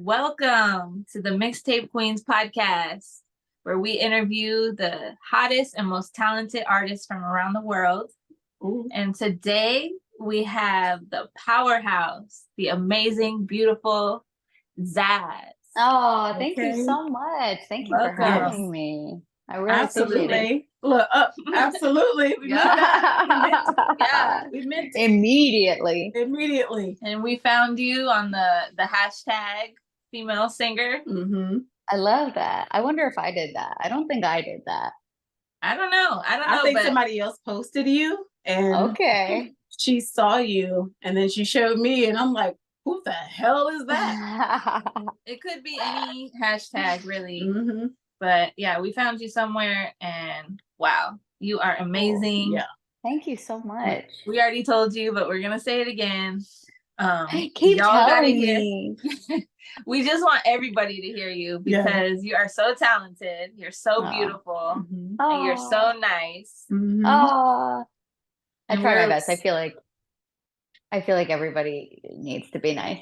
Welcome to the Mixtape Queens Podcast, where we interview the hottest and most talented artists from around the world. Ooh. And today we have the powerhouse, the amazing, beautiful Zazz. Oh, thank you so much. Thank you for having me. I really appreciate it. Look up. Absolutely. We meant that. We meant it. Immediately. And we found you on the hashtag female singer. Mm-hmm. I love that. I wonder if I did that. I don't think I did that. I don't know. I think somebody else posted you and she saw you and then she showed me and I'm like, who the hell is that? It could be any hashtag really. Mm-hmm. But yeah, we found you somewhere and wow, you are amazing. Yeah. Thank you so much. We already told you, but we're going to say it again. Keep telling me. We just want everybody to hear you because you are so talented. You're so beautiful. Mm-hmm. And you're so nice. Mm-hmm. I try my best. I feel like everybody needs to be nice.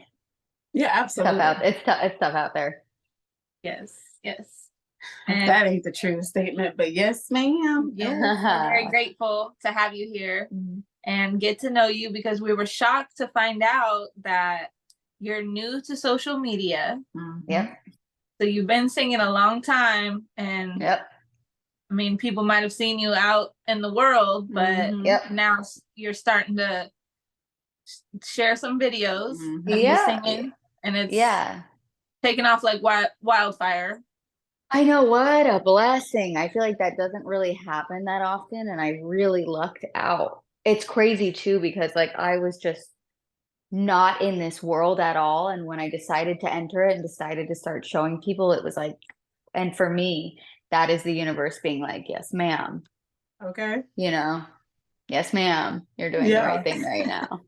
Yeah, absolutely. It's tough out there. Yes. And that ain't the true statement, but yes, ma'am. Yes. I'm very grateful to have you here and get to know you because we were shocked to find out that you're new to social media. Mm-hmm. Yep. So you've been singing a long time and I mean, people might have seen you out in the world, but now you're starting to share some videos of you singing and it's taking off like wildfire. I know, what a blessing. I feel like that doesn't really happen that often and I really lucked out. It's crazy too because like I was just not in this world at all, and when I decided to enter it and decided to start showing people, it was like, and for me that is the universe being like, yes ma'am, okay, you know, yes ma'am, you're doing the right thing right now.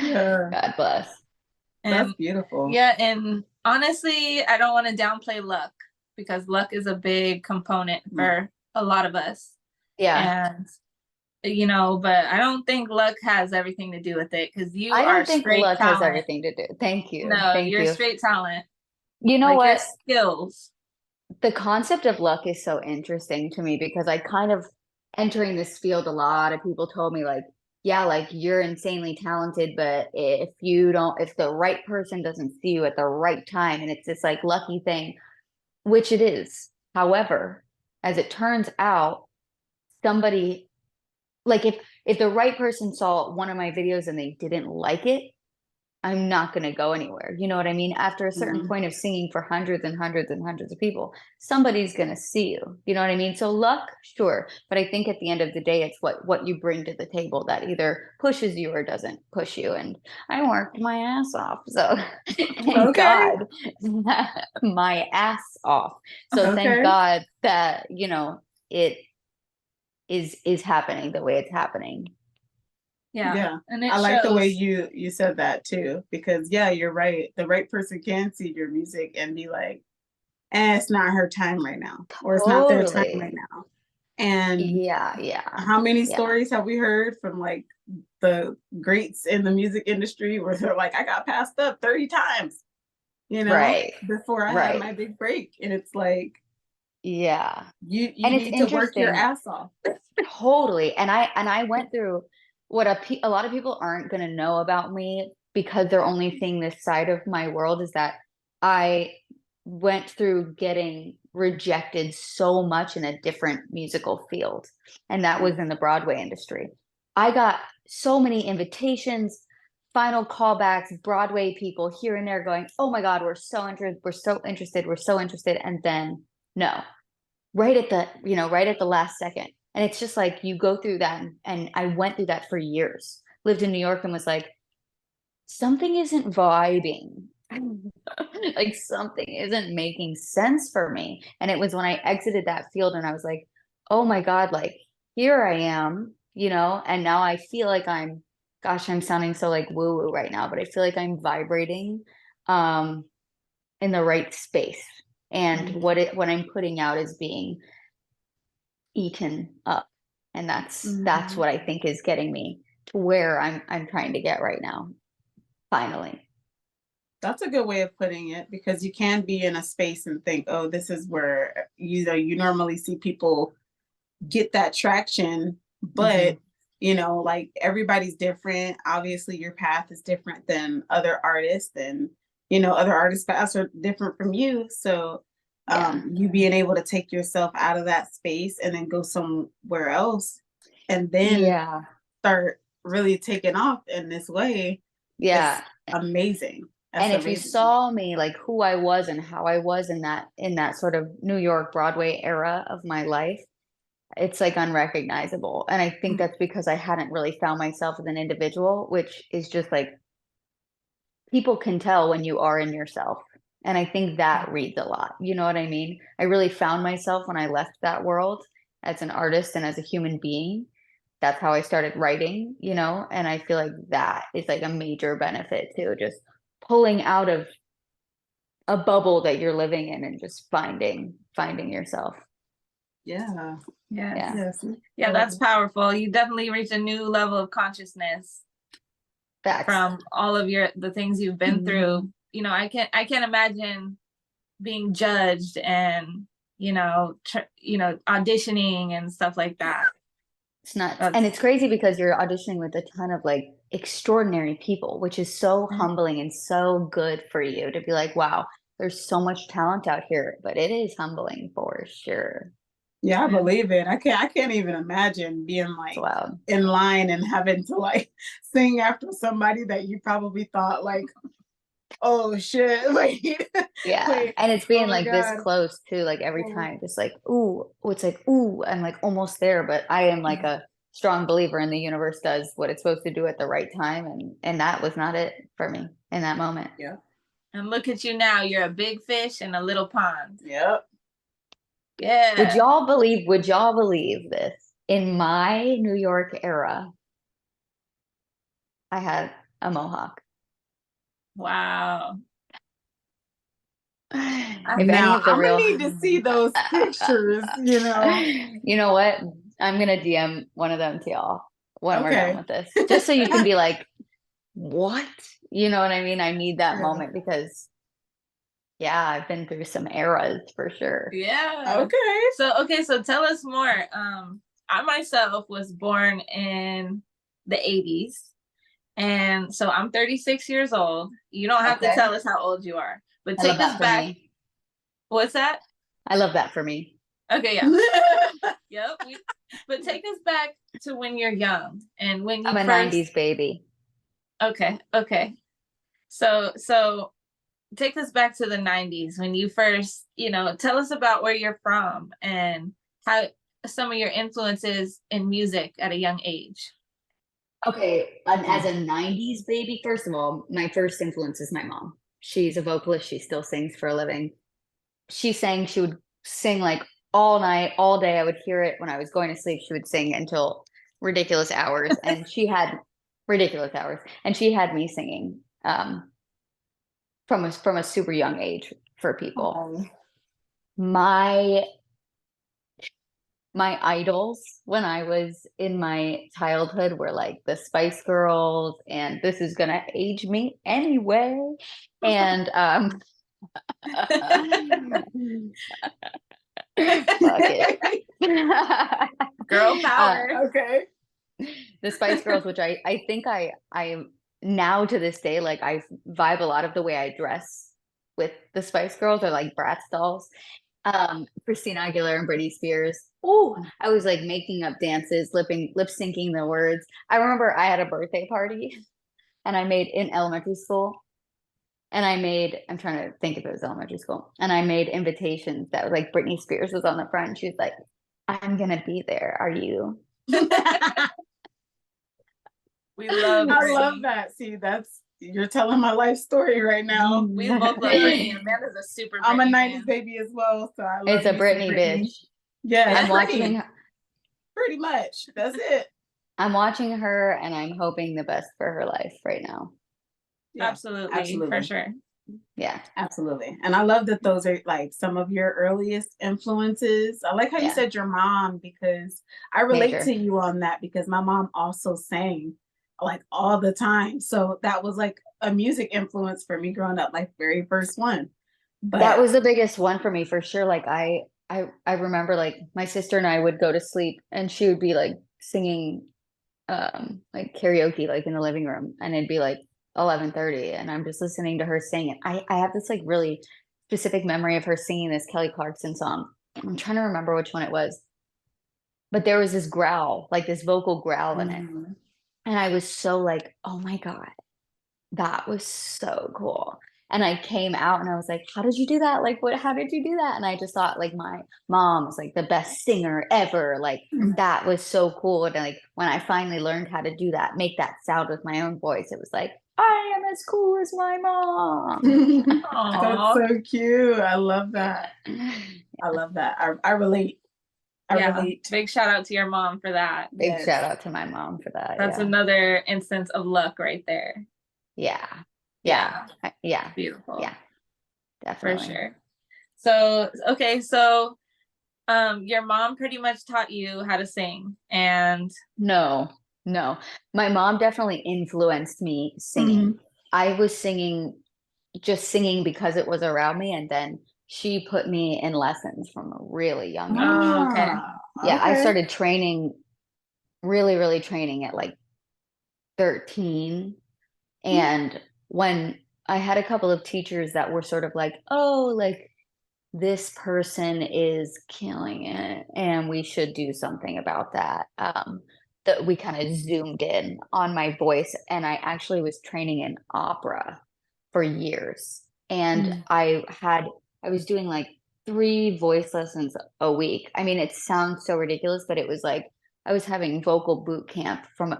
God bless. That's beautiful. Yeah, and honestly, I don't want to downplay luck because luck is a big component for a lot of us. Yeah. And, you know, but I don't think luck has everything to do with it because you I are don't think straight luck talent. has everything to do. Thank you. No, Thank you're you. Straight talent. You know like what? Your skills. The concept of luck is so interesting to me because I kind of entering this field, a lot of people told me like, yeah, like you're insanely talented, but if the right person doesn't see you at the right time, and it's this like lucky thing, which it is. However, as it turns out, somebody like if the right person saw one of my videos and they didn't like it, I'm not going to go anywhere. You know what I mean? After a certain point of singing for hundreds and hundreds and hundreds of people, somebody's going to see you. You know what I mean? So luck, sure. But I think at the end of the day, it's what you bring to the table that either pushes you or doesn't push you. And I worked my ass off. So thank God, my ass off. So thank God that, you know, it is happening the way it's happening. Yeah. And I like the way you said that too, because you're right. The right person can see your music and be like, it's not her time right now, or it's not their time right now. And how many stories have we heard from like the greats in the music industry where they're like, I got passed up 30 times, you know, before I had my big break. And it's like, you need to work your ass off. Totally. And I went through what a lot of people aren't going to know about me because they're only seeing this side of my world is that I went through getting rejected so much in a different musical field. And that was in the Broadway industry. I got so many invitations, final callbacks, Broadway people here and there going, oh my God, we're so interested. And then no, right at the last second. And it's just like you go through that. And I went through that for years, lived in New York and was like, something isn't vibing. Like something isn't making sense for me. And it was when I exited that field and I was like, oh my God, like here I am, you know, and now I feel like I'm sounding so like woo woo right now, but I feel like I'm vibrating in the right space. And what I'm putting out is being eaten up. And that's what I think is getting me to where I'm trying to get right now. Finally. That's a good way of putting it, because you can be in a space and think, oh, this is where, you normally see people get that traction, but like everybody's different. Obviously your path is different than other artists, and other artists' paths are different from you. So you being able to take yourself out of that space and then go somewhere else and then start really taking off in this way. Yeah. Amazing. That's and if amazing. you saw me, like who I was and how I was in that sort of New York Broadway era of my life, it's like unrecognizable. And I think that's because I hadn't really found myself as an individual, which is just like, people can tell when you are in yourself. And I think that reads a lot. You know what I mean? I really found myself when I left that world as an artist and as a human being. That's how I started writing, and I feel like that is like a major benefit to just pulling out of a bubble that you're living in and just finding yourself. Yeah. That's powerful. You definitely reached a new level of consciousness. Facts. From all of the things you've been through. I can't imagine being judged and auditioning and stuff like that. It's nuts. And it's crazy because you're auditioning with a ton of like extraordinary people, which is so humbling and so good for you to be like, wow, there's so much talent out here. But it is humbling for sure. Yeah, I believe it. I can't even imagine being like in line and having to like sing after somebody that you probably thought like, oh shit. And it's being like this close too, like every time, just like, ooh, it's like, ooh, I'm like almost there. But I am like a strong believer in the universe does what it's supposed to do at the right time. And that was not it for me in that moment. Yeah. And look at you now, you're a big fish in a little pond. Yep. Yeah. Would y'all believe this? In my New York era, I had a mohawk. Wow. Now I'm gonna need to see those pictures, You know what? I'm gonna DM one of them to y'all when we're done with this. Just so you can be like, what? You know what I mean? I need that moment because I've been through some eras for sure. Yeah. So tell us more. I myself was born in the 80s. And so I'm 36 years old. You don't have to tell us how old you are, but take us back. Me. What's that? I love that for me. Okay, yeah. Yep. But take us back to when you're young and when you I'm a 90s baby. Okay. So take us back to the 90s when you first, tell us about where you're from and how some of your influences in music at a young age. Okay, as a 90s baby, first of all, my first influence is my mom. She's a vocalist. She still sings for a living. She would sing like all night, all day. I would hear it when I was going to sleep. She would sing until ridiculous hours. And she had ridiculous hours. And she had me singing from a super young age for people. My idols when I was in my childhood were like the Spice Girls, and this is gonna age me anyway. And fuck it. Girl power. Okay. The Spice Girls, which I think I now to this day, like I vibe a lot of the way I dress with the Spice Girls, or like Bratz dolls. Christina Aguilera and Britney Spears. Oh, I was like making up dances, lip syncing the words. I remember I had a birthday party and I made in elementary school. And I'm trying to think if it was elementary school. And I made invitations that was like Britney Spears was on the front. She was like, I'm gonna be there. Are you? We love Britney. I love that. See, you're telling my life story right now. We both love Britney. Amanda's a super Britney I'm a 90s fan. baby as well, so I love it's a Britney bitch. Yeah, I'm watching. Pretty much. That's it. I'm watching her, and I'm hoping the best for her life right now. Yeah, absolutely, for sure. Yeah, absolutely. And I love that those are like some of your earliest influences. I like how you said your mom, because I relate to you on that, because my mom also sang like all the time. So that was like a music influence for me growing up, like very first one. But that was the biggest one for me for sure. Like I remember like my sister and I would go to sleep and she would be like singing like karaoke like in the living room, and it'd be like 11:30 and I'm just listening to her sing it. I have this like really specific memory of her singing this Kelly Clarkson song. I'm trying to remember which one it was, but there was this growl, like this vocal growl in it, and I was so like, oh my god, that was so cool. And I came out and I was like, how did you do that? Like, how did you do that? And I just thought like my mom was like the best singer ever. Like that was so cool. And like, when I finally learned how to do that, make that sound with my own voice, it was like, I am as cool as my mom. That's so cute. I love that. I love that. I relate. I relate. Big shout out to your mom for that. Big shout out to my mom for that. That's another instance of luck right there. Yeah. Beautiful. Yeah, definitely. For sure. So, okay. So, your mom pretty much taught you how to sing, and no, my mom definitely influenced me singing. I was singing because it was around me, and then she put me in lessons from a really young age. Oh, okay. Yeah, I started training, really training at like 13. And when I had a couple of teachers that were sort of like, oh, like this person is killing it and we should do something about that. That we kind of zoomed in on my voice, and I actually was training in opera for years. And I was doing like 3 voice lessons a week. I mean, it sounds so ridiculous, but it was like I was having vocal boot camp from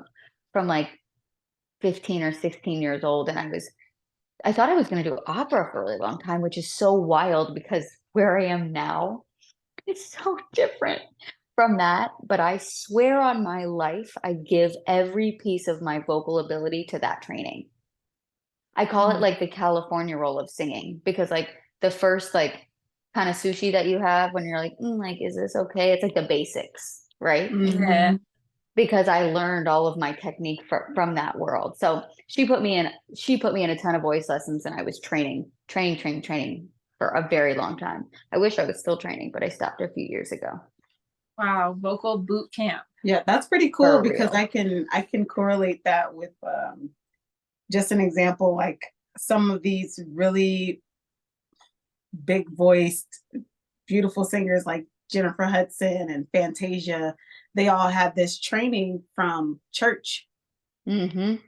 like 15 or 16 years old, and I thought I was going to do opera for a really long time, which is so wild because where I am now is so different from that. But I swear on my life, I give every piece of my vocal ability to that training. I call it like the California roll of singing, because like the first like kind of sushi that you have when you're like, like, is this okay? It's like the basics, right? Yeah. Because I learned all of my technique from that world. So she put me in a ton of voice lessons, and I was training for a very long time. I wish I was still training, but I stopped a few years ago. Wow, vocal boot camp. Yeah, that's pretty cool because I can correlate that with just an example, like some of these really big voiced, beautiful singers like Jennifer Hudson and Fantasia. They all had this training from church. Being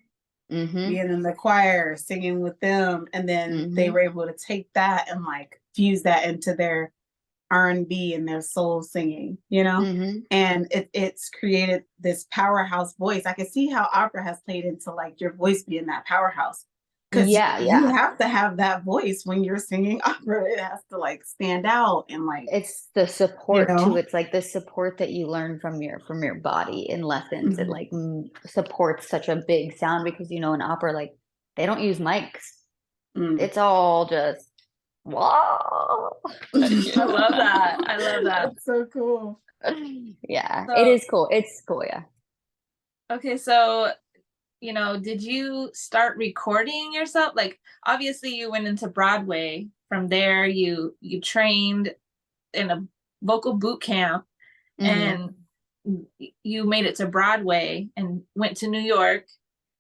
in the choir, singing with them, and then they were able to take that and like fuse that into their R&B and their soul singing, you know? And it's created this powerhouse voice. I can see how opera has played into like your voice being that powerhouse. Because you have to have that voice when you're singing opera. It has to like stand out, and like it's the support too. It's like the support that you learn from your body in lessons. It like supports such a big sound, because in opera, like they don't use mics. It's all just whoa. I love that. That's so cool. Yeah, it is cool. It's cool. Yeah. Okay, so did you start recording yourself? Like, obviously you went into Broadway. From there, you trained in a vocal boot camp, and you made it to Broadway and went to New York.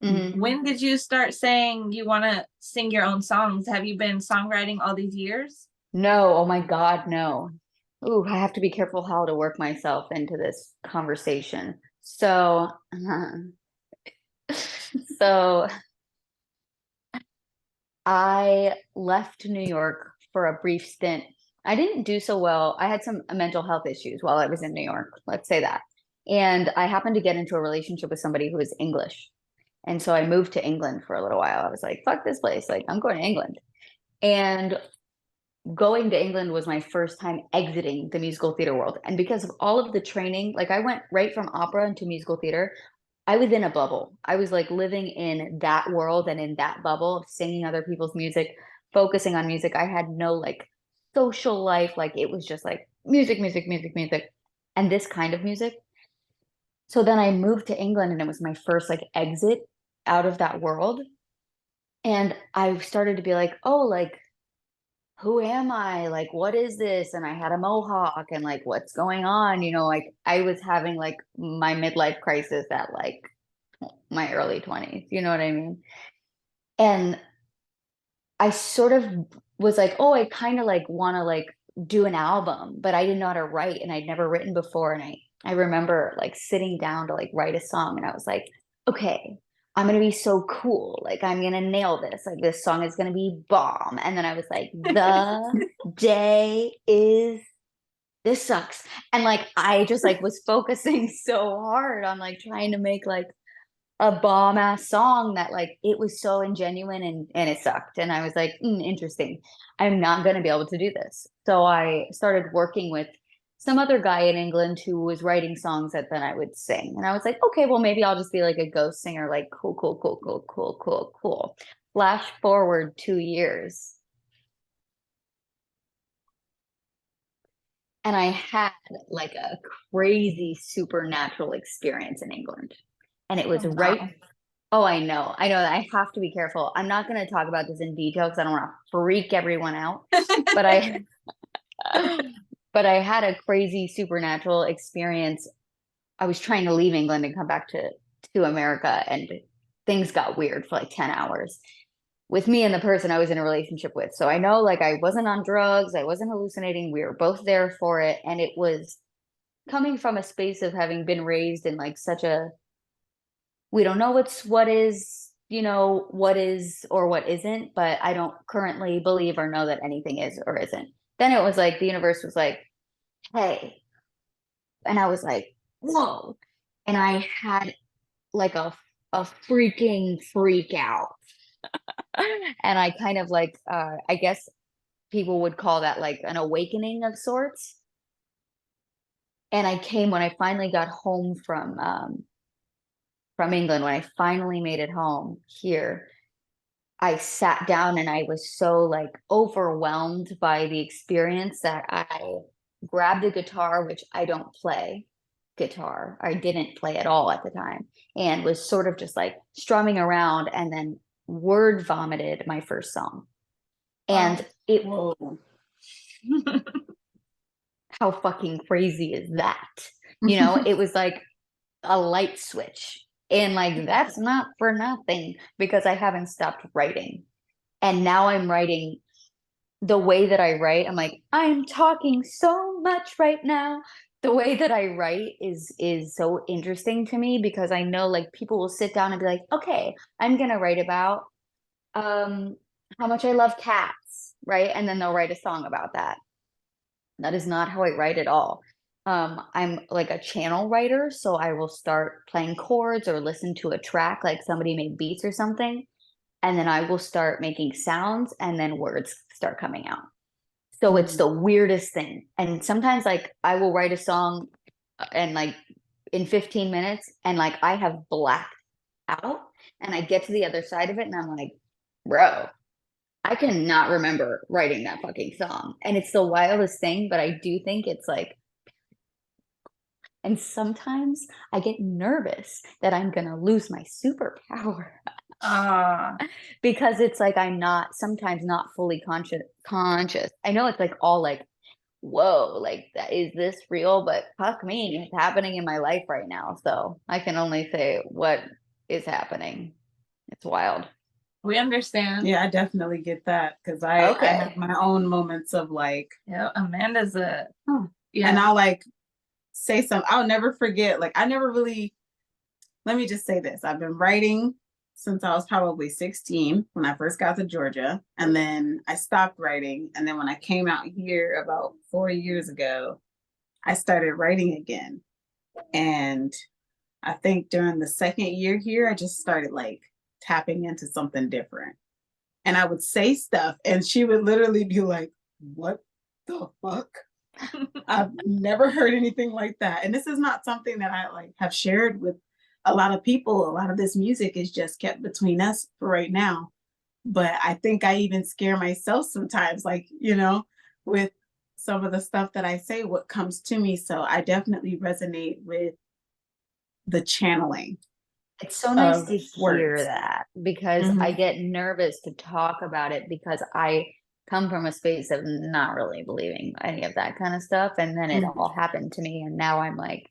When did you start saying you want to sing your own songs? Have you been songwriting all these years? No. Oh my God, no. Ooh, I have to be careful how to work myself into this conversation. So I left New York for a brief stint. I didn't do so well. I had some mental health issues while I was in New York, let's say that. And I happened to get into a relationship with somebody who was English. And so I moved to England for a little while. I was like, fuck this place. Like, I'm going to England. And going to England was my first time exiting the musical theater world. And because of all of the training, like I went right from opera into musical theater, I was in a bubble. I was like living in that world and in that bubble of singing other people's music, focusing on music. I had no like social life. Like it was just like music, and this kind of music. So then I moved to England, and it was my first like exit out of that world. And I started to be like, oh, like, who am I? Like, what is this? And I had a mohawk and like, what's going on? You know, like I was having like my midlife crisis at like my early 20s. You know what I mean? And I sort of was like, oh, I kind of like want to like do an album, but I didn't know how to write and I'd never written before. And I remember like sitting down to like write a song and I was like, okay, I'm going to be so cool. Like, I'm going to nail this. Like, this song is going to be bomb. And then I was like, the day is, this sucks. And like, I just like was focusing so hard on like trying to make like a bomb ass song that like, it was so ingenuine and it sucked. And I was like, interesting. I'm not going to be able to do this. So I started working with some other guy in England who was writing songs that then I would sing. And I was like, okay, well, maybe I'll just be like a ghost singer, like cool. Flash forward 2 years. And I had like a crazy supernatural experience in England. And it was Oh, I know that I have to be careful. I'm not going to talk about this in detail because I don't want to freak everyone out. But I had a crazy supernatural experience. I was trying to leave England and come back to America, and things got weird for like 10 hours with me and the person I was in a relationship with. So I know like I wasn't on drugs, I wasn't hallucinating. We were both there for it. And it was coming from a space of having been raised in like such a, we don't know what is, you know, what is or what isn't, but I don't currently believe or know that anything is or isn't. Then it was like the universe was like, hey. And I was like, whoa. And I had like a freaking freak out. And I kind of like, I guess people would call that like an awakening of sorts. And when I finally got home from England, when I finally made it home here, I sat down and I was so like overwhelmed by the experience that I grabbed a guitar, which I don't play guitar. I didn't play at all at the time, and was sort of just like strumming around and then word vomited my first song. And how fucking crazy is that? You know, it was like a light switch. And like, that's not for nothing because I haven't stopped writing. And now I'm writing the way that I write. I'm like, I'm talking so much right now. The way that I write is so interesting to me because I know like people will sit down and be like, okay, I'm going to write about how much I love cats, right? And then they'll write a song about that. That is not how I write at all. I'm like a channel writer, so I will start playing chords or listen to a track, like somebody made beats or something, and then I will start making sounds and then words start coming out. So it's the weirdest thing. And sometimes like I will write a song and like in 15 minutes and like I have blacked out and I get to the other side of it and I'm like, bro, I cannot remember writing that fucking song. And it's the wildest thing, but I do think it's like, and sometimes I get nervous that I'm going to lose my superpower. Because it's like I'm sometimes not fully conscious. I know it's like all like, whoa, like is this real? But fuck me, it's happening in my life right now. So I can only say what is happening. It's wild. We understand. Yeah, I definitely get that because I have my own moments of like. Yeah, Amanda's and I'll like say something. I'll never forget. Like I never really. Let me just say this: I've been writing since I was probably 16 when I first got to Georgia, and then I stopped writing. And then when I came out here about 4 years ago, I started writing again. And I think during the second year here, I just started like tapping into something different. And I would say stuff and she would literally be like, what the fuck? I've never heard anything like that. And this is not something that I like have shared with a lot of people. A lot of this music is just kept between us for right now. But I think I even scare myself sometimes, like, you know, with some of the stuff that I say, what comes to me. So I definitely resonate with the channeling. It's so nice to hear words. that, because I get nervous to talk about it because I come from a space of not really believing any of that kind of stuff. And then it all happened to me. And now I'm like,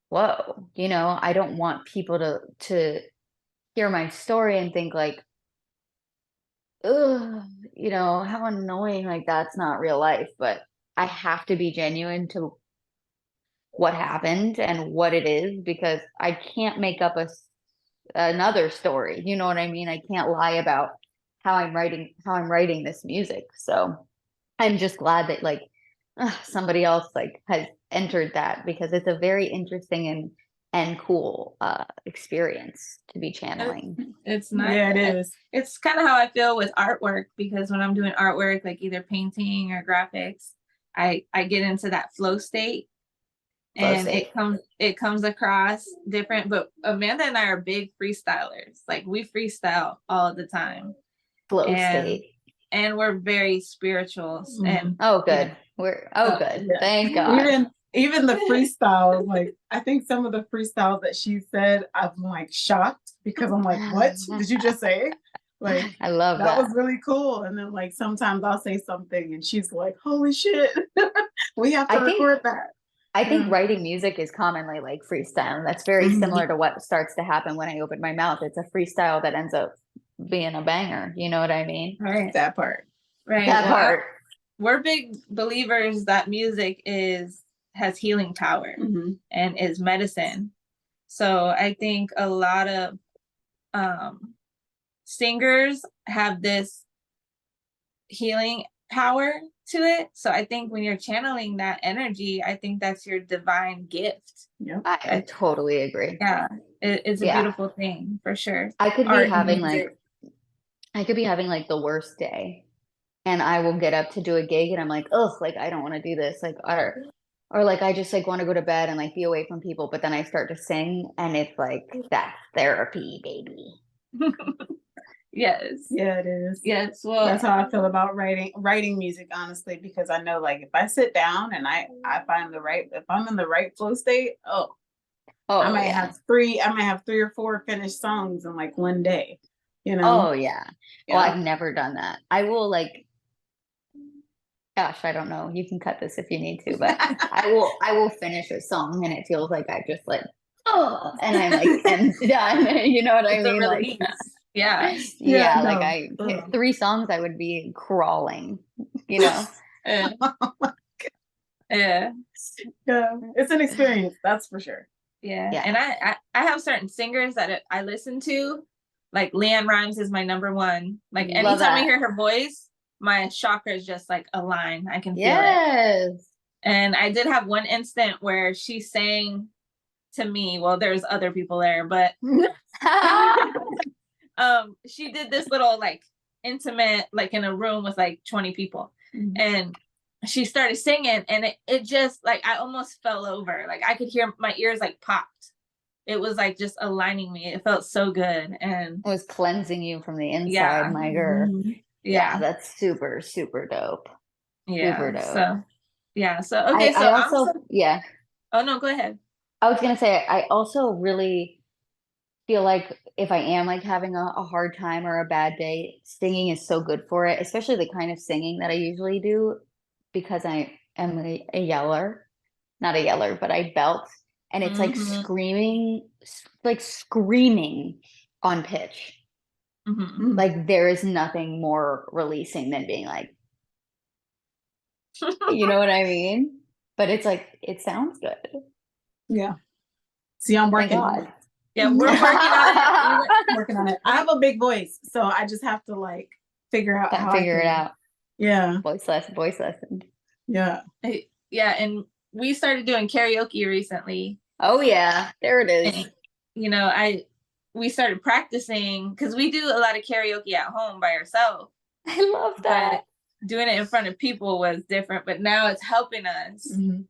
whoa, you know, I don't want people to hear my story and think like, ugh, you know, how annoying, like that's not real life. But I have to be genuine to what happened and what it is, because I can't make up another story. You know what I mean? I can't lie about how I'm writing this music. So I'm just glad that like somebody else like has entered that, because it's a very interesting and cool experience to be channeling. It's nice. Yeah, it is. It's kind of how I feel with artwork, because when I'm doing artwork, like either painting or graphics, I get into that flow state. And it comes across different, but Amanda and I are big freestylers. Like we freestyle all the time. Flow state. And we're very spiritual. And good. Good. Yeah. Thank God. Even the freestyle, like I think some of the freestyles that she said, I'm like shocked, because I'm like, what did you just say? Like I love that. That was really cool. And then like sometimes I'll say something and she's like, holy shit, we have to record that. I think writing music is commonly like freestyle. That's very similar to what starts to happen when I open my mouth. It's a freestyle that ends up being a banger. You know what I mean? Right. That part. Right. That part. We're big believers that music has healing power and is medicine. So I think a lot of singers have this healing power to it. So I think when you're channeling that energy, I think that's your divine gift. Yeah, I totally agree. Yeah, it's a beautiful thing for sure. I could be having like the worst day, and I will get up to do a gig and I'm like, ugh, like I don't want to do this, like or like I just like want to go to bed and like be away from people, but then I start to sing and it's like that's therapy, baby. Yes. Yeah, it is. Yes. Well, that's how I feel about writing music, honestly, because I know like if I sit down and I find if I'm in the right flow state, I might have three or four finished songs in like one day, you know? Oh yeah. Well, I've never done that. I will like, gosh, I don't know. You can cut this if you need to, but I will finish a song and it feels like I just like, and I'm like, and done. You know what I mean? Like, yeah. Like I hit 3 songs, I would be crawling, you know? Yeah. It's an experience, that's for sure. Yeah. And I have certain singers that I listen to, like Leanne Rimes is my number one. Like anytime I hear her voice, my chakras just like align. I can feel it. And I did have one instant where she sang to me. Well, there's other people there, but she did this little like intimate, like in a room with like 20 people, and she started singing, and it just like I almost fell over. Like I could hear my ears like popped. It was like just aligning me. It felt so good, and it was cleansing you from the inside, my girl. Yeah, that's super, super dope. Yeah, super dope. So okay. I also Oh no, go ahead. I was gonna say I also really feel like if I am like having a hard time or a bad day, singing is so good for it, especially the kind of singing that I usually do, because I am a yeller, not a yeller, but I belt, and it's like screaming on pitch. Like there is nothing more releasing than being like, you know what I mean? But it's like, it sounds good. Yeah. See, I'm working on it. Yeah, we're working on it. I have a big voice, so I just have to like figure out how it out. Yeah. Voice lesson. Yeah. Yeah, and we started doing karaoke recently. Oh yeah, there it is. And, you know, we started practicing because we do a lot of karaoke at home by ourselves. I love that. But doing it in front of people was different, but now it's helping us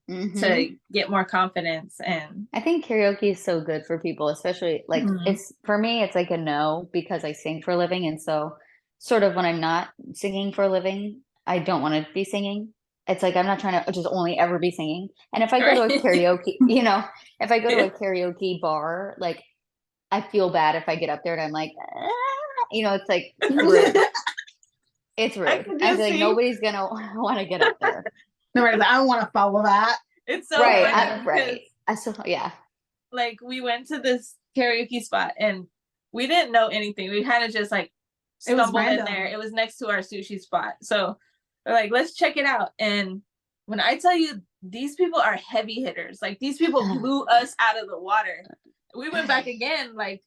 to get more confidence. And I think karaoke is so good for people, especially like it's for me, it's like a no, because I sing for a living. And so sort of when I'm not singing for a living, I don't want to be singing. it's like, I'm not trying to just only ever be singing. And if I go to a karaoke, if I go to a karaoke bar, like, I feel bad if I get up there and I'm like, it's like rude. It's rude. I feel like nobody's going to want to get up there. Nobody's like, I don't want to follow that. It's so funny. Right. Yeah. Like, we went to this karaoke spot and we didn't know anything. We kind of just like stumbled in there. It was next to our sushi spot. So we're like, let's check it out. And when I tell you, these people are heavy hitters. Like, these people blew us out of the water. We went back again, like,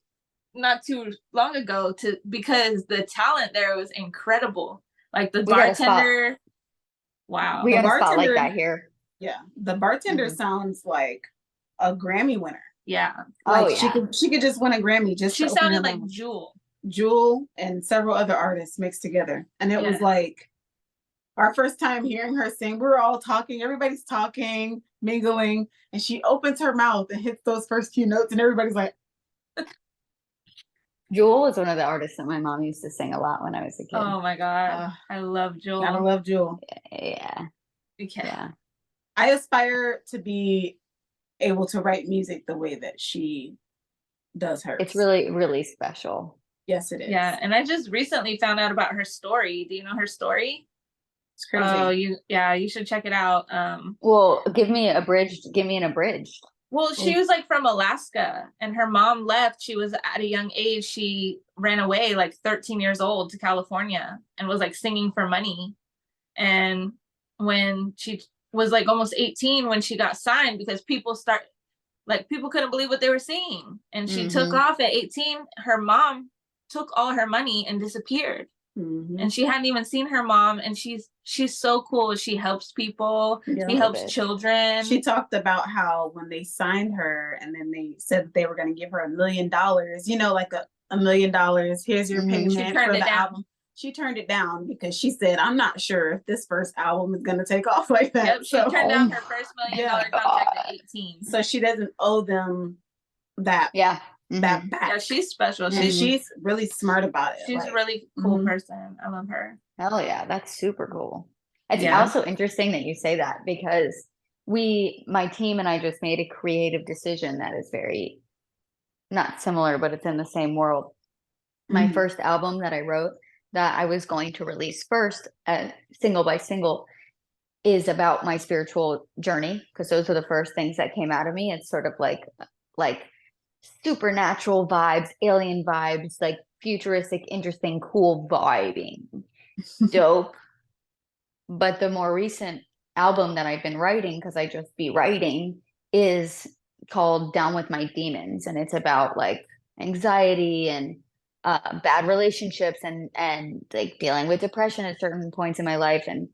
not too long ago because the talent there was incredible. Like, the bartender. Wow. We got a spot like that here. Yeah. The bartender sounds like a Grammy winner. Yeah. Like, she could just win a Grammy. She sounded like Jewel and several other artists mixed together. And it was like our first time hearing her sing. We were all talking. Everybody's talking, mingling. And she opens her mouth and hits those first few notes. And everybody's like. Jewel was one of the artists that my mom used to sing a lot when I was a kid. Oh my God. I love Jewel. I love Jewel. Yeah. Yeah. I aspire to be able to write music the way that she does hers. It's really, really special. Yes, it is. Yeah. And I just recently found out about her story. Do you know her story? It's crazy. Oh, you should check it out. Well, give me an abridged. Well, she was like from Alaska and her mom left. She was at a young age. She ran away like 13 years old to California and was like singing for money. And when she was like almost 18, when she got signed, because people couldn't believe what they were seeing. And she took off at 18. Her mom took all her money and disappeared. And she hadn't even seen her mom. And she's so cool. She helps people. She helps children. She talked about how when they signed her and then they said that they were going to give her $1 million, like $1 million. Here's your payment for the album. She turned it down because she said, I'm not sure if this first album is going to take off like that. Yep, she turned down her first $1 million contract at 18. So she doesn't owe them that. Yeah. That back. Yeah, she's special. She's really smart about it. She's a really cool person. I love her. Hell yeah, that's super cool. It's also interesting that you say that because my team and I just made a creative decision that is very not similar, but it's in the same world. My first album that I wrote that I was going to release first, single by single, is about my spiritual journey because those are the first things that came out of me. It's sort of like supernatural vibes, alien vibes, like futuristic, interesting, cool vibing. Dope. But the more recent album that I've been writing, because I just be writing, is called Down With My Demons. And it's about like anxiety and bad relationships and like dealing with depression at certain points in my life. And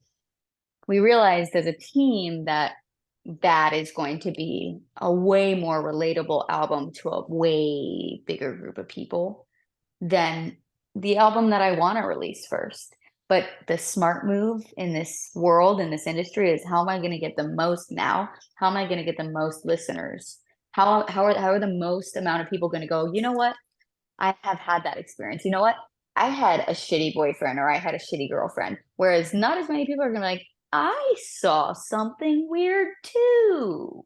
we realized as a team that is going to be a way more relatable album to a way bigger group of people than the album that I want to release first. But the smart move in this world, in this industry, is how am I going to get the most now? How am I going to get the most listeners? How are the most amount of people going to go, you know what? I have had that experience. You know what? I had a shitty boyfriend or I had a shitty girlfriend. Whereas not as many people are going to be like, I saw something weird too.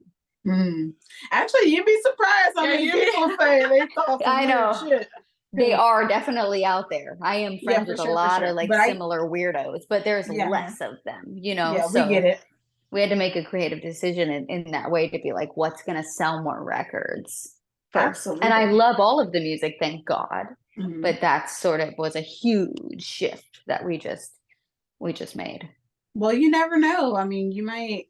Actually, you'd be surprised how many people say they saw some weird shit. They are definitely out there. I am friends with a lot of similar weirdos, but there's less of them, Yeah, so we get it. We had to make a creative decision in that way to be like, what's going to sell more records first? Absolutely. And I love all of the music, thank God. But that sort of was a huge shift that we just made. Well, you never know. I mean, you might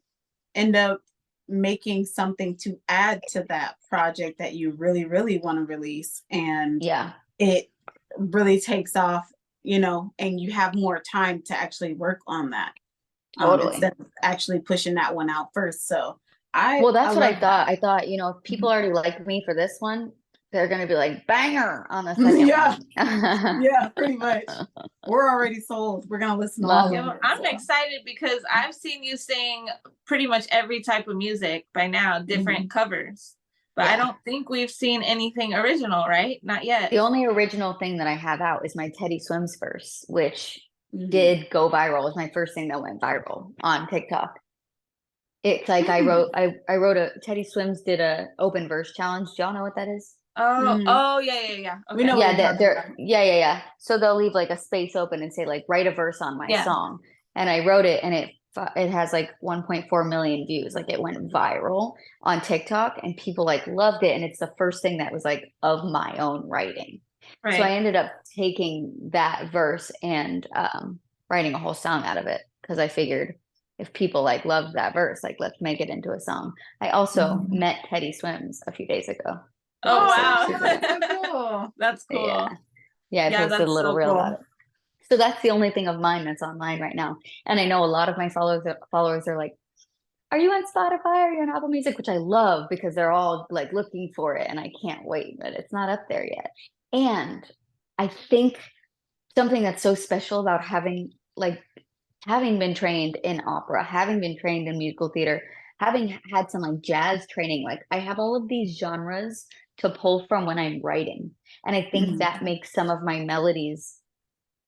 end up making something to add to that project that you really, really want to release. And it really takes off, and you have more time to actually work on that. Totally. Instead of actually pushing that one out first. So that's what I thought. I thought, if people already like me for this one, they're going to be like banger on the second one. Yeah, pretty much. We're already sold. We're going to listen to all of it. I'm excited because I've seen you sing pretty much every type of music by now, different covers. But I don't think we've seen anything original, right? Not yet. The only original thing that I have out is my Teddy Swims verse, which did go viral. It was my first thing that went viral on TikTok. It's like I wrote a Teddy Swims did a open verse challenge. Do y'all know what that is? Oh, yeah. Okay. We know what you're talking about. Yeah. So they'll leave like a space open and say like, write a verse on my song. And I wrote it, and it has like 1.4 million views. Like it went viral on TikTok, and people like loved it. And it's the first thing that was like of my own writing. Right. So I ended up taking that verse and writing a whole song out of it, because I figured if people like loved that verse, like let's make it into a song. I also met Teddy Swims a few days ago. Oh, wow. That's cool. That's cool. Yeah, I posted a little reel about it. So that's the only thing of mine that's online right now. And I know a lot of my followers are like, are you on Spotify? Are you on Apple Music? Which I love, because they're all like looking for it, and I can't wait, but it's not up there yet. And I think something that's so special about having been trained in opera, having been trained in musical theater, having had some like jazz training, like I have all of these genres to pull from when I'm writing. And I think that makes some of my melodies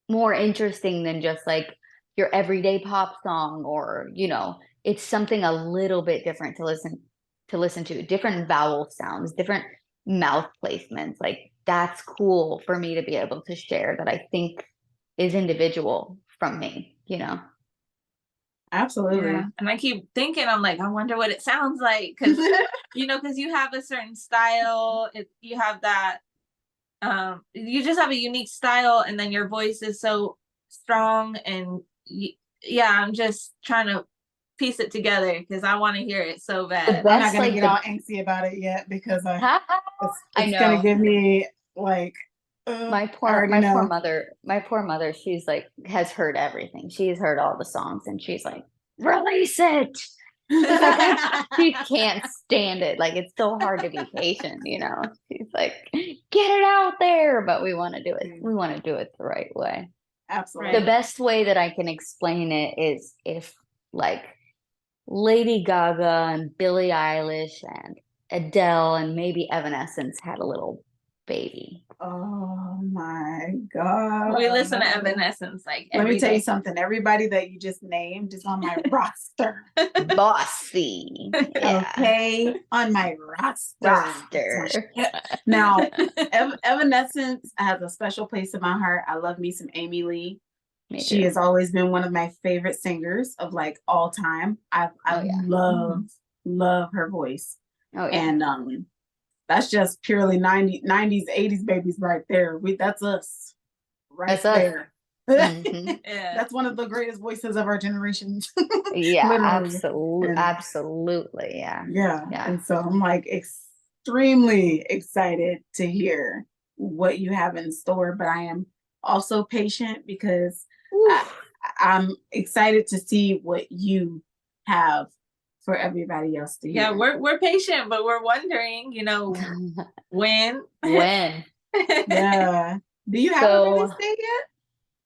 more interesting than just like your everyday pop song, or, you know, it's something a little bit different to listen to, different vowel sounds, different mouth placements. Like that's cool for me to be able to share, that I think is individual from me, you know? Absolutely. Yeah. And I keep thinking, I'm like, I wonder what it sounds like. Cause you know, cause you have a certain style, you have that, you just have a unique style, and then your voice is so strong, and I'm just trying to piece it together, because I want to hear it so bad. I'm not gonna get all angsty about it yet, because it's gonna give me like my poor mother, she's like has heard everything. She's heard all the songs, and she's like, release it. She can't stand it. Like it's so hard to be patient, you know. She's like, get it out there, but we want to do it. We want to do it the right way. Absolutely. The best way that I can explain it is if like Lady Gaga and Billie Eilish and Adele and maybe Evanescence had a little baby. Oh my God. We listen to Evanescence like Let me tell you something. Everybody that you just named is on my roster. Bossy. Yeah. Okay. On my roster. Now, Evanescence has a special place in my heart. I love me some Amy Lee. She has always been one of my favorite singers of like all time. I love her voice. Oh, yeah. And that's just purely 90s, 80s babies right there. That's us. That's there. Yeah. That's one of the greatest voices of our generation. Yeah, absolutely. Yeah. And so I'm like extremely excited to hear what you have in store, but I am also patient, because I'm excited to see what you have for everybody else to hear. Yeah, we're patient, but we're wondering, you know, when. Yeah. Do you have a release date yet?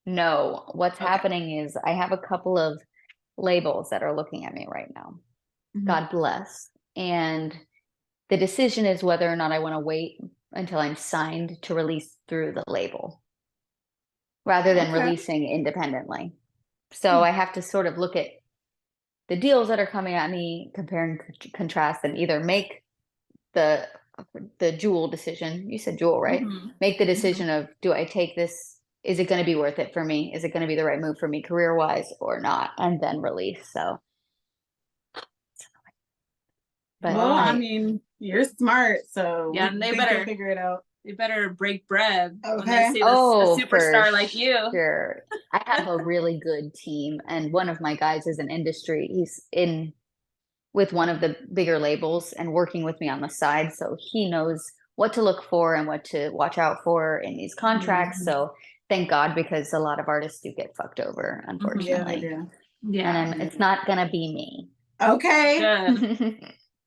No. What's happening is I have a couple of labels that are looking at me right now. God bless. And the decision is whether or not I want to wait until I'm signed to release through the label, rather than releasing independently. So I have to sort of look at the deals that are coming at me, compare and contrast, and either make the Jewel decision. You said Jewel, right? Make the decision of, do I take this? Is it going to be worth it for me? Is it going to be the right move for me career-wise or not? And then release. So. But well, I mean, you're smart, so yeah, they better figure it out. They better break bread when they see a superstar like you. Sure. I have a really good team, and one of my guys is in industry. He's in with one of the bigger labels and working with me on the side, so he knows what to look for and what to watch out for in these contracts. So thank God, because a lot of artists do get fucked over, unfortunately. Yeah. And it's not gonna be me. Okay.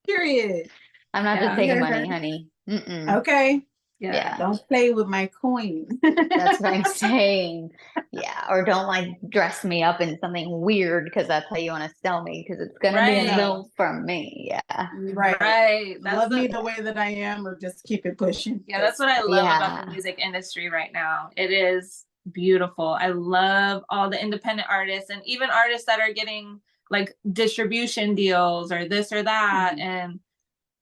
Period. I'm not just taking money, honey. Okay. Yeah. Don't play with my coin. That's what I'm saying. Yeah. Or don't like dress me up in something weird, because that's how you want to sell me, because it's going to be a no from me. Yeah. Right. Love me the way that I am, or just keep it pushing. Yeah. That's what I love about the music industry right now. It is beautiful. I love all the independent artists and even artists that are getting like distribution deals or this or that. And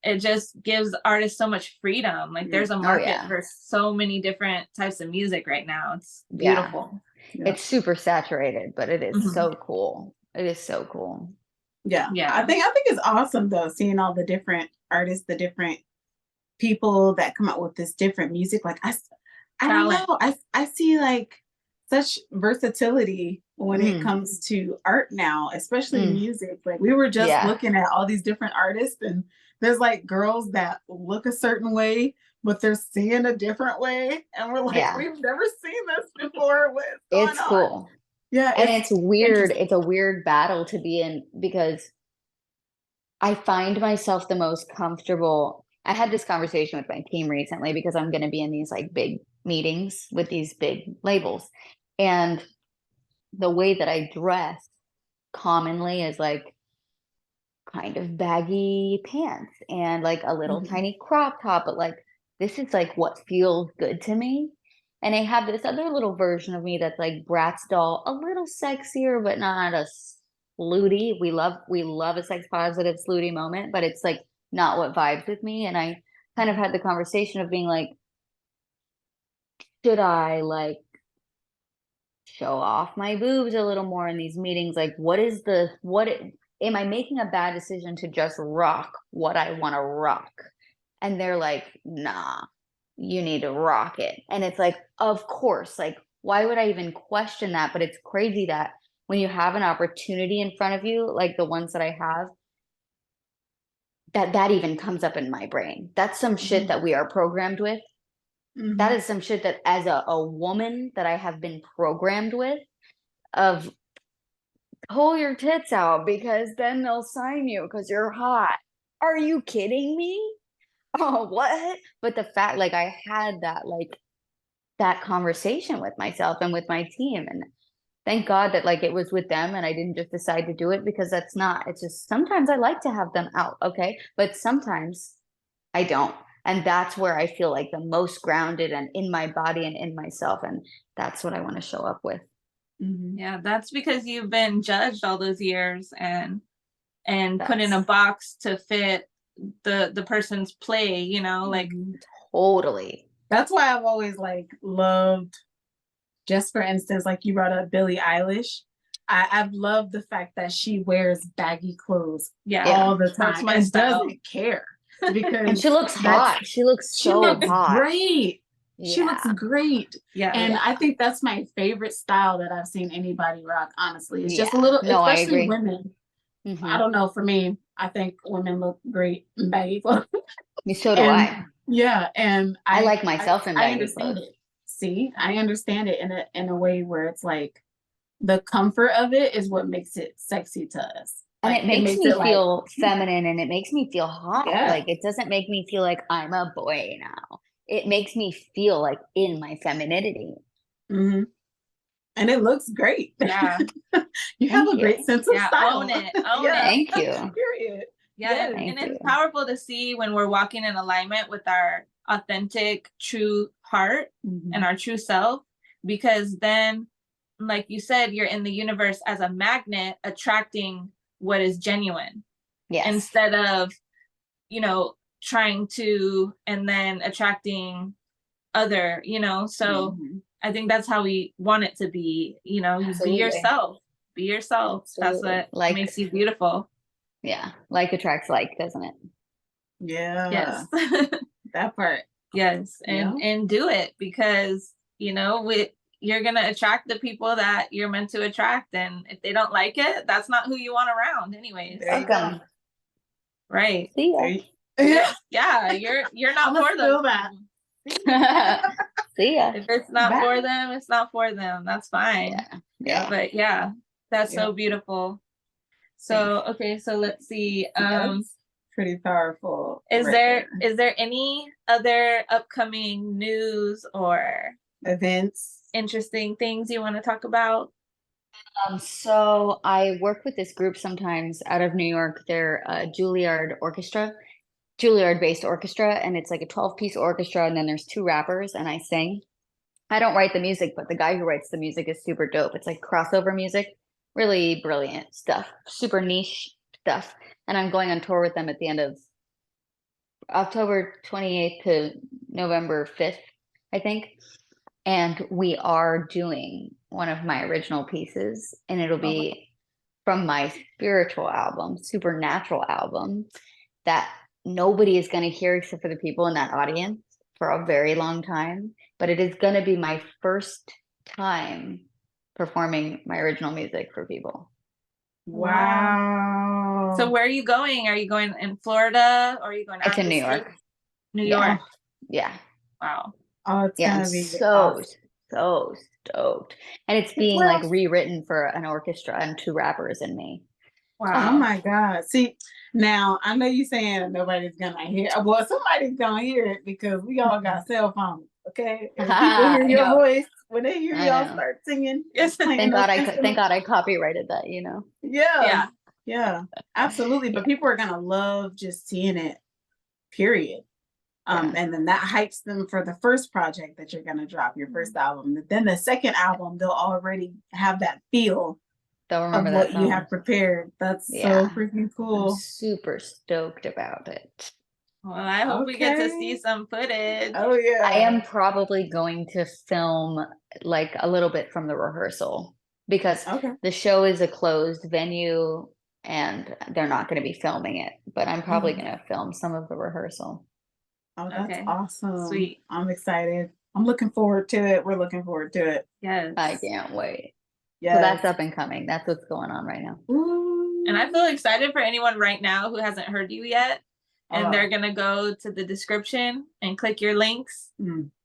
it just gives artists so much freedom. Like there's a market for so many different types of music right now. It's beautiful. Yeah. It's super saturated, but it is so cool. It is so cool. Yeah. I think it's awesome though, seeing all the different artists, the different people that come out with this different music. Like I don't know. I see like such versatility when it comes to art now, especially music. Like we were just looking at all these different artists, and there's like girls that look a certain way, but they're singing a different way. And we're like, we've never seen this before. What's going on? It's cool. Yeah. And it's weird. It's a weird battle to be in because I find myself the most comfortable. I had this conversation with my team recently because I'm going to be in these like big meetings with these big labels. And the way that I dress commonly is like kind of baggy pants and like a little tiny crop top, but like this is like what feels good to me. And I have this other little version of me that's like Bratz doll, a little sexier, but not a slutty. We love a sex positive slutty moment, but it's like not what vibes with me. And I kind of had the conversation of being like, should I like show off my boobs a little more in these meetings? Like, am I making a bad decision to just rock what I want to rock? And they're like, nah, you need to rock it. And it's like, of course, like, why would I even question that? But it's crazy that when you have an opportunity in front of you, like the ones that I have, that even comes up in my brain. That's some shit that we are programmed with. That is some shit that as a woman that I have been programmed with of pull your tits out because then they'll sign you because you're hot. Are you kidding me? Oh, what? But the fact, like, I had that conversation with myself and with my team. And thank God that like it was with them and I didn't just decide to do it because it's just sometimes I like to have them out. Okay. But sometimes I don't. And that's where I feel like the most grounded and in my body and in myself. And that's what I want to show up with. Yeah, that's because you've been judged all those years and put in a box to fit the person's play, you know, like totally. That's why I've always like loved, just for instance, like you brought up Billie Eilish. I've loved the fact that she wears baggy clothes all the time and doesn't care. Because and she looks hot. She looks hot. Great. Yeah. She looks great. Yeah. And I think that's my favorite style that I've seen anybody rock, honestly. It's just a little, especially women. I don't know, for me, I think women look great in baggy clothes. So do I. Yeah. And I like myself in baggy I understand clothes. It. See, I understand it in a way where it's like the comfort of it is what makes it sexy to us. And like, it makes me feel feminine and it makes me feel hot. Yeah. Like it doesn't make me feel like I'm a boy now. It makes me feel like in my femininity. And it looks great. Yeah. You have a great sense of style. Own it. Own it. Thank you. Period. Yeah. And it's powerful to see when we're walking in alignment with our authentic, true heart and our true self, because then, like you said, you're in the universe as a magnet attracting what is genuine. Yes. Instead of, you know, trying to and then attracting other, you know. So I think that's how we want it to be, you know. Absolutely. Be yourself. Be yourself. Absolutely. That's what makes you beautiful. Yeah. Like attracts like, doesn't it? Yeah. Yes. That part. Yes. And do it because, you know, you're going to attract the people that you're meant to attract. And if they don't like it, that's not who you want around anyways. There you go. Right. See ya. Yeah. You're not for them. See ya. If it's not for them, it's not for them. That's fine. Yeah. But yeah, that's so beautiful. So, okay. So let's see. Pretty powerful. Is there any other upcoming news or events, interesting things you want to talk about? So I work with this group sometimes out of New York. They're a Juilliard based orchestra, and it's like a 12-piece orchestra, and then there's 2 rappers and I sing. I don't write the music, but the guy who writes the music is super dope. It's like crossover music, really brilliant stuff, super niche stuff. And I'm going on tour with them at the end of October 28th to November 5th, I think. And we are doing one of my original pieces, and it'll be from my spiritual album, Supernatural album, that nobody is going to hear except for the people in that audience for a very long time. But it is going to be my first time performing my original music for people. Wow. So where are you going? Are you going in Florida, or are you going out? It's in New York. New York. Yeah. Wow. Oh, it's gonna be so stoked. And it's being like rewritten for an orchestra and 2 rappers and me. Wow. Oh my God. See, now I know you're saying nobody's gonna hear. Well, somebody's gonna hear it because we all got cell phones. Okay. And people hear your voice when they hear y'all start singing. Thank God I copyrighted that, you know. Yeah. Absolutely. But people are gonna love just seeing it, period. And then that hypes them for the first project that you're gonna drop, your first album. Then the second album, they'll already have that feel They'll remember of that what song. You have prepared. That's so freaking cool. I'm super stoked about it. Well, I hope we get to see some footage. Oh yeah. I am probably going to film like a little bit from the rehearsal because the show is a closed venue and they're not going to be filming it, but I'm probably going to film some of the rehearsal. Oh, that's awesome. Sweet. I'm excited. I'm looking forward to it. We're looking forward to it. Yes. I can't wait. Yeah. So that's up and coming. That's what's going on right now. Ooh. And I feel excited for anyone right now who hasn't heard you yet. And they're going to go to the description and click your links.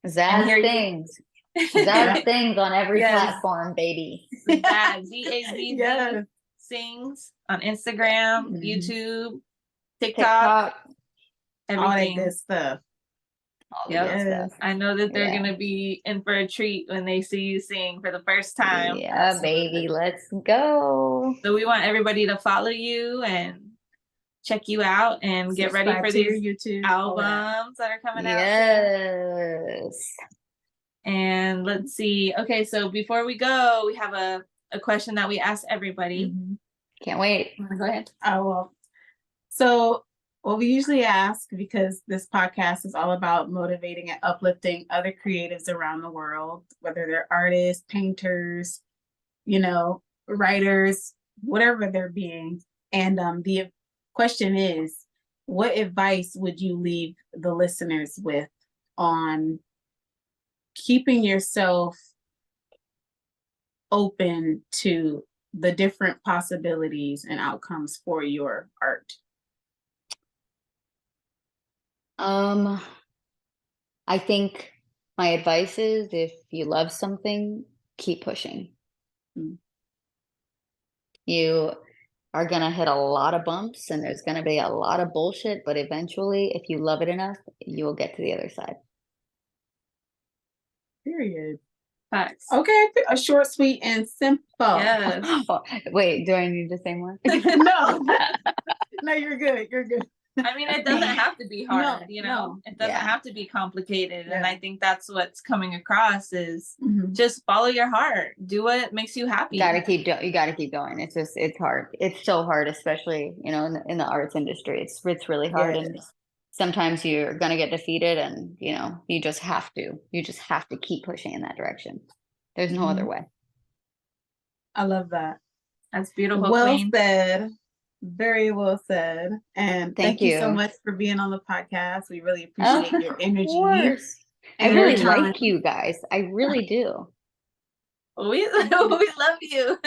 ZazzSings. ZazzSings on every platform, baby. Zazz, ZazzSings Sings on Instagram, YouTube, TikTok. Everything. All that good stuff. Yep. I know that they're going to be in for a treat when they see you sing for the first time. Yeah, baby. Let's go. So we want everybody to follow you and check you out and get ready for these YouTube albums that are coming out. Yes. And let's see. Okay, so before we go, we have a question that we ask everybody. Can't wait. Go ahead. Oh, well. So what we usually ask, because this podcast is all about motivating and uplifting other creatives around the world, whether they're artists, painters, writers, whatever they're being. And the question is, what advice would you leave the listeners with on keeping yourself open to the different possibilities and outcomes for your art? I think my advice is, if you love something, keep pushing. You are going to hit a lot of bumps and there's going to be a lot of bullshit, but eventually, if you love it enough, you will get to the other side. Period. Facts. Okay, a short, sweet, and simple. Yes. Wait, do I need to say more? No, you're good. You're good. I mean, it doesn't have to be hard, It doesn't have to be complicated. And I think that's what's coming across is just follow your heart. Do what makes you happy. You gotta keep going. It's hard. It's so hard, especially, in the arts industry. It's really hard. And sometimes you're going to get defeated and, you just have to keep pushing in that direction. There's no other way. I love that. That's beautiful. Well Queen. said. Very well said. And thank you so much for being on the podcast. We really appreciate your energy. I really like you guys. I really do. We love you.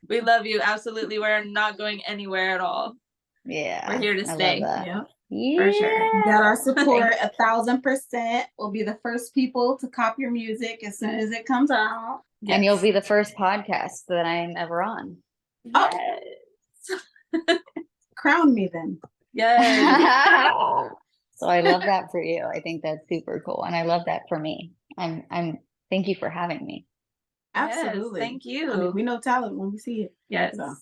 We love you. Absolutely. We're not going anywhere at all. Yeah. We're here to stay. Yeah. For sure. You got our support 1,000%. We'll be the first people to copy your music as soon as it comes out. Yes. And you'll be the first podcast that I'm ever on. Yes. Crown me then. Yes. So I love that for you. I think that's super cool. And I love that for me. I'm thank you for having me. Absolutely. Yes, thank you. I mean, we know talent when we see it. Yes. So.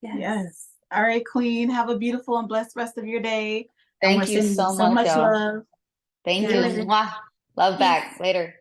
Yes. All right, Queen. Have a beautiful and blessed rest of your day. Thank you so much, love. Thank you. Mwah. Love back. Later.